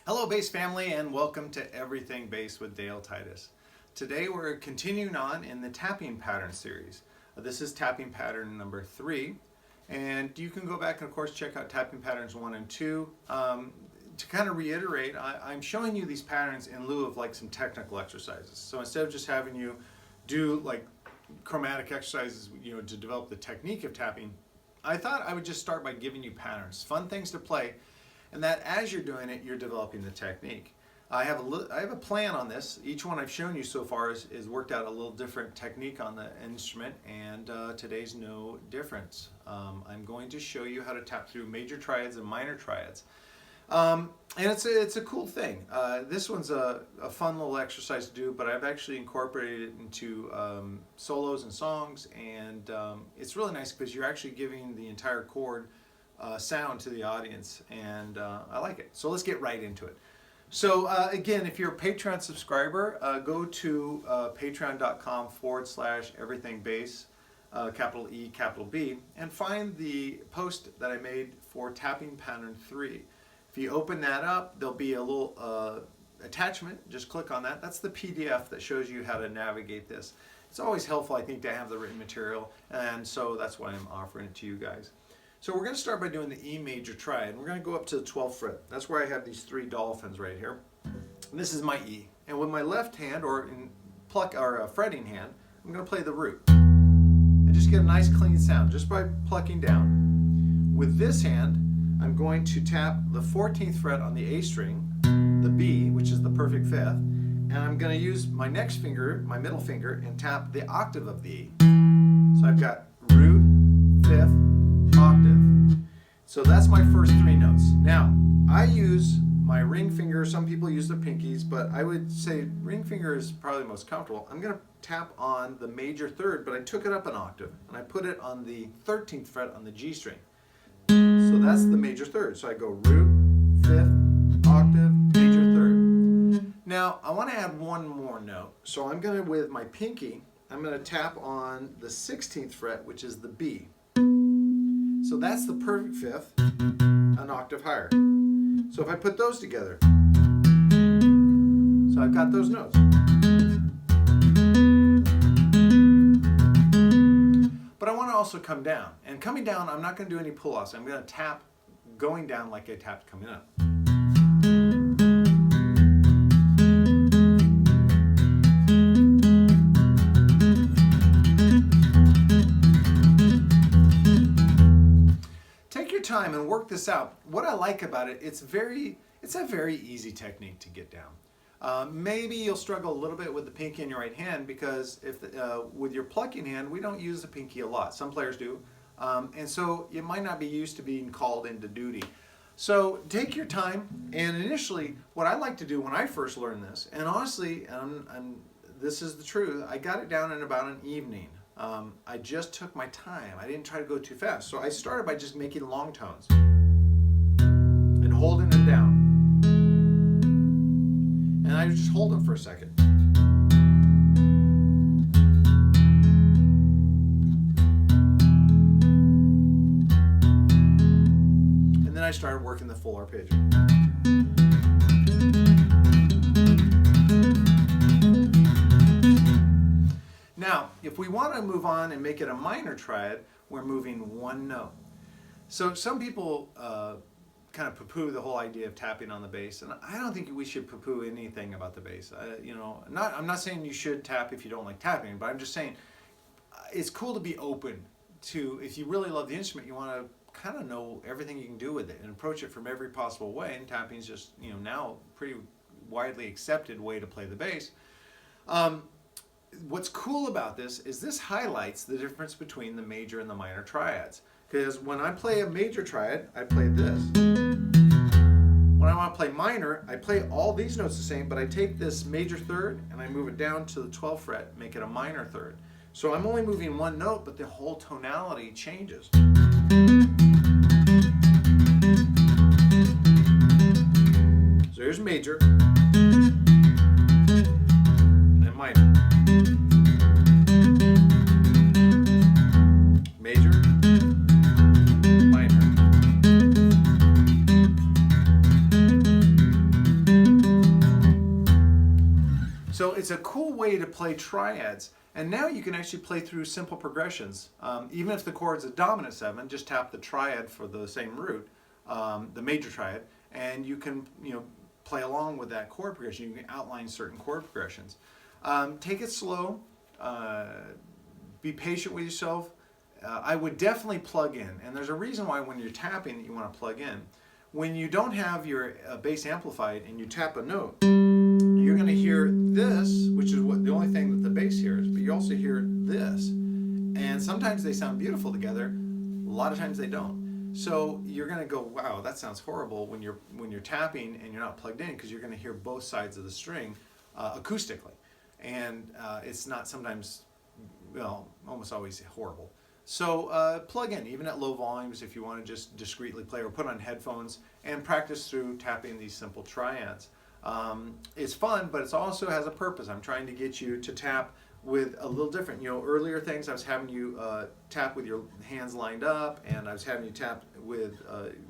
Hello bass family, and welcome to Everything Bass with Dale Titus. Today we're continuing on in the tapping pattern series. This is tapping pattern number 3, and you can go back and of course check out tapping patterns 1 and 2. To kind of reiterate, I'm showing you these patterns in lieu of like some technical exercises. So instead of just having you do like chromatic exercises, to develop the technique of tapping, I thought I would just start by giving you patterns, fun things to play, and that as you're doing it, you're developing the technique. I have a plan on this. Each one I've shown you so far is worked out a little different technique on the instrument, and today's no difference. I'm going to show you how to tap through major triads and minor triads. And it's a cool thing. This one's a fun little exercise to do, but I've actually incorporated it into solos and songs, and it's really nice because you're actually giving the entire chord sound to the audience, and I like it. So let's get right into it. So again, if you're a Patreon subscriber, go to patreon.com/everythingbass, capital E, capital B, and find the post that I made for tapping pattern 3. If you open that up, there'll be a little attachment. Just click on that. That's the PDF that shows you how to navigate this. It's always helpful, I think, to have the written material, and so that's why I'm offering it to you guys. So we're going to start by doing the E major triad. We're going to go up to the 12th fret. That's where I have these 3 dolphins right here. And this is my E. And with my left hand, or in fretting hand, I'm going to play the root. And just get a nice clean sound just by plucking down. With this hand, I'm going to tap the 14th fret on the A string, the B, which is the perfect 5th, and I'm going to use my next finger, my middle finger, and tap the octave of the E. So I've got root, 5th, octave. So that's my first 3 notes. Now, I use my ring finger. Some people use their pinkies, but I would say ring finger is probably the most comfortable. I'm going to tap on the major 3rd, but I took it up an octave, and I put it on the 13th fret on the G string. So that's the major 3rd. So I go root, 5th, octave, major 3rd. Now, I want to add one more note. So I'm going to, with my pinky, I'm going to tap on the 16th fret, which is the B. So that's the perfect 5th, an octave higher. So if I put those together, so I've got those notes. But I want to also come down. And coming down, I'm not going to do any pull-offs. I'm going to tap going down like I tapped coming up. Time and work this out. What I like about it, it's a very easy technique to get down. Maybe you'll struggle a little bit with the pinky in your right hand because with your plucking hand, we don't use the pinky a lot. Some players do, and so it might not be used to being called into duty. So take your time. And initially, what I like to do when I first learned this, and honestly, this is the truth, I got it down in about an evening. I just took my time. I didn't try to go too fast. So I started by just making long tones and holding them down. And I just hold them for a second. And then I started working the full arpeggio. Now, if we want to move on and make it a minor triad, we're moving one note. So some people kind of poo-poo the whole idea of tapping on the bass, and I don't think we should poo-poo anything about the bass. I'm not saying you should tap if you don't like tapping, but I'm just saying it's cool to be open to, if you really love the instrument, you want to kind of know everything you can do with it and approach it from every possible way, and tapping is just, now a pretty widely accepted way to play the bass. What's cool about this is this highlights the difference between the major and the minor triads. Because when I play a major triad, I play this. When I want to play minor, I play all these notes the same, but I take this major 3rd and I move it down to the 12th fret, make it a minor 3rd. So I'm only moving one note, but the whole tonality changes. So here's major and minor. Major, minor. it's a cool way to play triads. And now you can actually play through simple progressions. Even if the chord's a dominant 7, just tap the triad for the same root, the major triad, and you can play along with that chord progression. You can outline certain chord progressions. Take it slow. Be patient with yourself. I would definitely plug in, and there's a reason why when you're tapping that you want to plug in. When you don't have your bass amplified and you tap a note, you're going to hear this, which is the only thing that the bass hears, but you also hear this. And sometimes they sound beautiful together, a lot of times they don't. So you're going to go, wow, that sounds horrible when you're tapping and you're not plugged in, because you're going to hear both sides of the string acoustically. And it's not sometimes, well, almost always horrible. So plug in, even at low volumes, if you want to just discreetly play, or put on headphones and practice through tapping these simple triads. It's fun, but it also has a purpose. I'm trying to get you to tap with a little different. Earlier things I was having you tap with your hands lined up, and I was having you tap with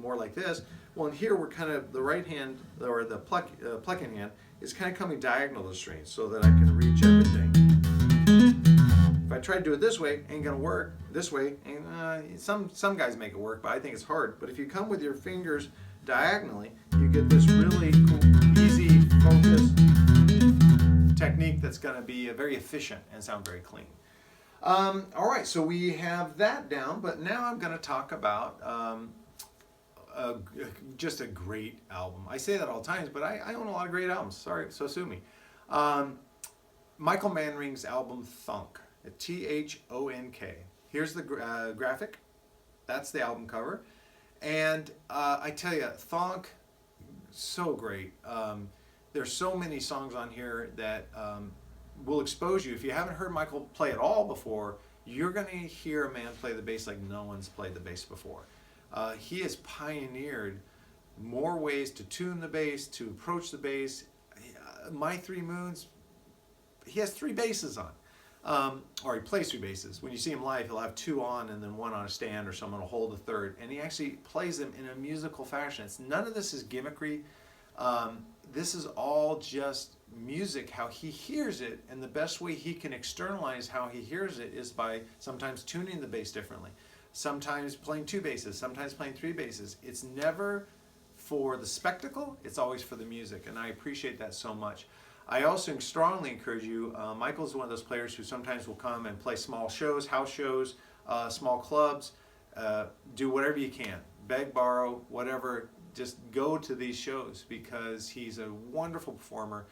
more like this. Well, in here we're kind of, the right hand, or the plucking hand, is kind of coming diagonal to the string so that I can reach everything. If I try to do it this way, ain't gonna work. This way, and some guys make it work, but I think it's hard. But if you come with your fingers diagonally, you get this really cool, easy, focused technique that's gonna be very efficient and sound very clean. All right, so we have that down, but now I'm gonna talk about just a great album. I say that all the times, but I own a lot of great albums. Sorry, so sue me. Michael Manring's album Thonk. Thonk. Here's the graphic. That's the album cover. And I tell you, Thonk, so great. There's so many songs on here that will expose you. If you haven't heard Michael play at all before, you're going to hear a man play the bass like no one's played the bass before. He has pioneered more ways to tune the bass, to approach the bass. My Three Moons, he has 3 basses on. Or he plays 3 basses. When you see him live, he'll have 2 on and then 1 on a stand, or someone will hold a 3rd. And he actually plays them in a musical fashion. None of this is gimmickry. This is all just music, how he hears it, and the best way he can externalize how he hears it is by sometimes tuning the bass differently, sometimes playing 2 basses, sometimes playing 3 basses. It's never for the spectacle, it's always for the music, and I appreciate that so much. I also strongly encourage you, Michael's one of those players who sometimes will come and play small shows, house shows, small clubs, do whatever you can, beg, borrow, whatever, just go to these shows, because he's a wonderful performer.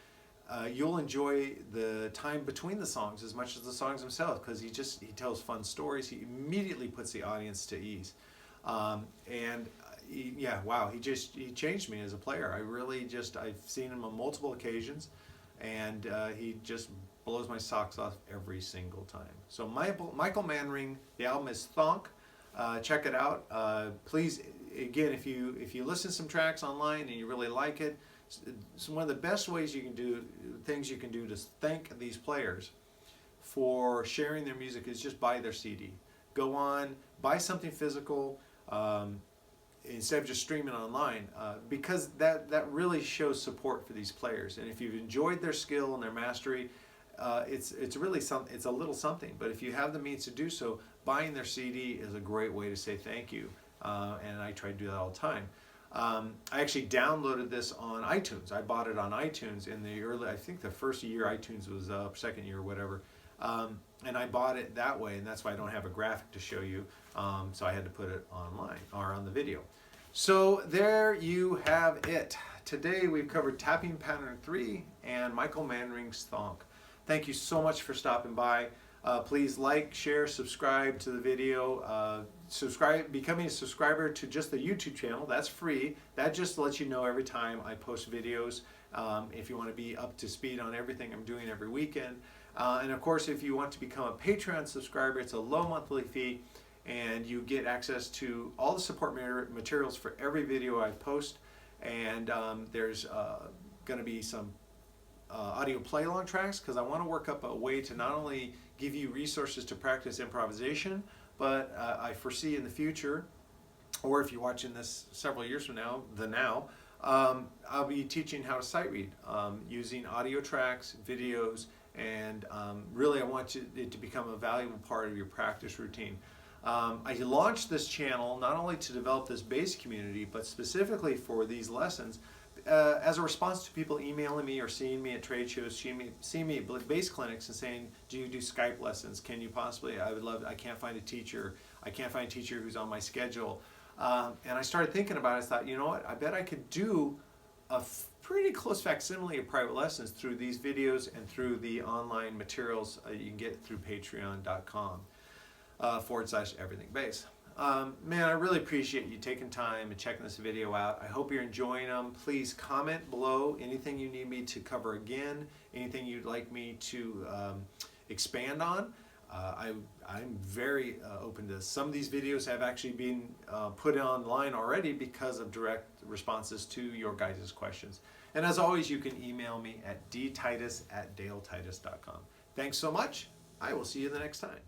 You'll enjoy the time between the songs as much as the songs themselves, because he tells fun stories. He immediately puts the audience to ease. Yeah, wow, he changed me as a player. I've seen him on multiple occasions, and he just blows my socks off every single time. So Michael Manring, the album is Thonk. Check it out. Please, again, if you listen to some tracks online and you really like it, it's one of the best ways things you can do to thank these players for sharing their music is just buy their CD. Go on, buy something physical, instead of just streaming online, because that really shows support for these players. And if you've enjoyed their skill and their mastery, it's really something. It's a little something. But if you have the means to do so, buying their CD is a great way to say thank you. And I try to do that all the time. I actually downloaded this on iTunes. I bought it on iTunes in the early, I think the first year iTunes was up, second year, whatever. And I bought it that way, and that's why I don't have a graphic to show you. So I had to put it online, or on the video. So there you have it. Today we've covered Tapping Pattern 3 and Michael Manring's Thonk. Thank you so much for stopping by. Please like, share, subscribe to the video. Becoming a subscriber to just the YouTube channel, that's free. That just lets you know every time I post videos. If you want to be up to speed on everything I'm doing every weekend. And of course, if you want to become a Patreon subscriber, it's a low monthly fee, and you get access to all the support materials for every video I post. And there's going to be some audio play-along tracks, because I want to work up a way to not only give you resources to practice improvisation, but I foresee in the future, or if you're watching this several years from now, I'll be teaching how to sight read using audio tracks, videos, and really I want it to become a valuable part of your practice routine. I launched this channel not only to develop this base community, but specifically for these lessons as a response to people emailing me or seeing me at trade shows, seeing me at base clinics and saying, do you do Skype lessons? Can you possibly? I would love it. I can't find a teacher. I can't find a teacher who's on my schedule. And I started thinking about it. I thought, you know what? I bet I could do a pretty close facsimile of private lessons through these videos and through the online materials you can get through patreon.com /everythingbase. Man, I really appreciate you taking time and checking this video out. I hope you're enjoying them. Please comment below anything you need me to cover again, anything you'd like me to expand on. I'm very open to this. Some of these videos have actually been put online already because of direct responses to your guys' questions. And as always, you can email me at dtitus@daletitus.com. Thanks so much. I will see you the next time.